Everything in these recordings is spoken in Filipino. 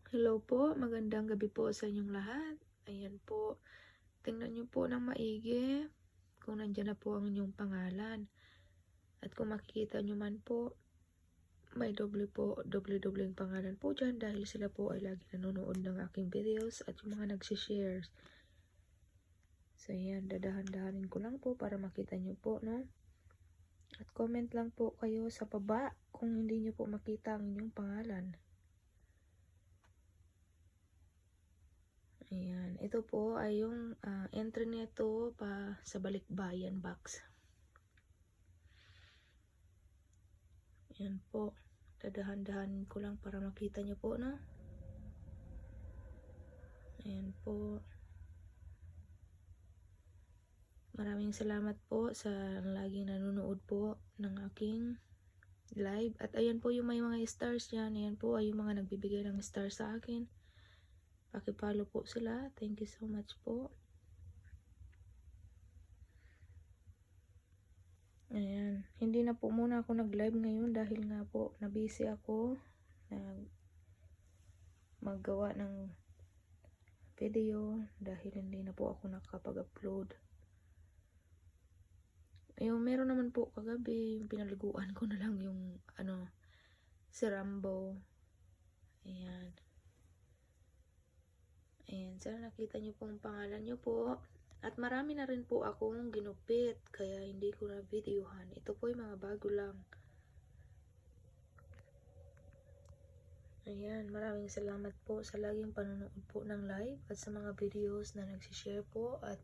Hello po, magandang gabi po sa inyong lahat. Ayan po, tingnan niyo po ng maigi kung nandiyan na po ang inyong pangalan. At kung makikita niyo man po, may doble yung pangalan po dyan dahil sila po ay lagi nanonood ng aking videos at yung mga nagsishare. So ayan, dadahan-dahanin ko lang po para makita niyo po, no? At comment lang po kayo sa baba kung hindi niyo po makita ang inyong pangalan. Ayan, ito po ay yung entry nito pa sa balikbayan box. Ayan po, dadahan-dahanin ko lang para makita nyo po, no? Ayan po. Maraming salamat po sa laging nanonood po ng aking live. At ayan po yung may mga stars dyan. Ayan po ay yung mga nagbibigay ng stars sa akin. Pakipollow po sila. Thank you so much po. Ayan. Hindi na po muna ako nag-live ngayon dahil nga po na-busy ako maggawa ng video dahil hindi na po ako nakapag-upload. Yung meron naman po kagabi, yung pinaliguan ko na lang yung si Rambo. Ayan. Ayan, sana nakita nyo po ang pangalan nyo po. At marami na rin po akong ginupit, kaya hindi ko na videohan. Ito po yung mga bago lang. Ayan, maraming salamat po sa laging panonood po ng live at sa mga videos na nagsishare po. At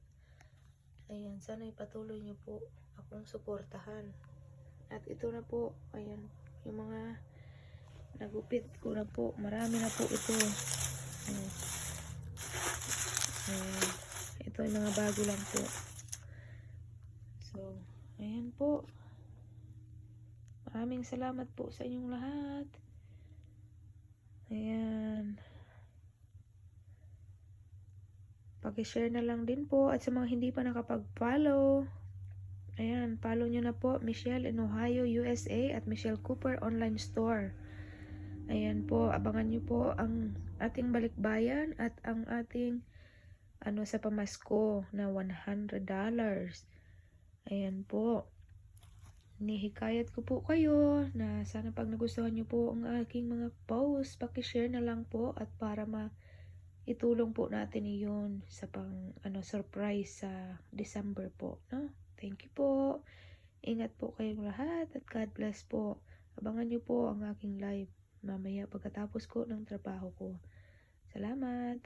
ayan, sana ipatuloy nyo po akong suportahan. At ito na po, ayan, yung mga nagupit ko na po. Marami na po ito. Ayan. Ayan. Ito yung mga bago lang po. So, ayan po. Maraming salamat po sa inyong lahat. Ayan. Pag-share na lang din po. At sa mga hindi pa nakapag-follow, ayan, follow nyo na po Michelle in Ohio, USA at Michelle Cooper Online Store. Ayan po, abangan nyo po ang ating balikbayan at ang ating sa pamasko na $100. Ayan po. Nihikayat ko po kayo na sana pag nagustuhan nyo po ang aking mga post, pakishare na lang po at para itulong po natin iyon sa surprise sa December po, no? Thank you po. Ingat po kayong lahat at God bless po. Abangan nyo po ang aking live mamaya pagkatapos ko ng trabaho ko. Salamat.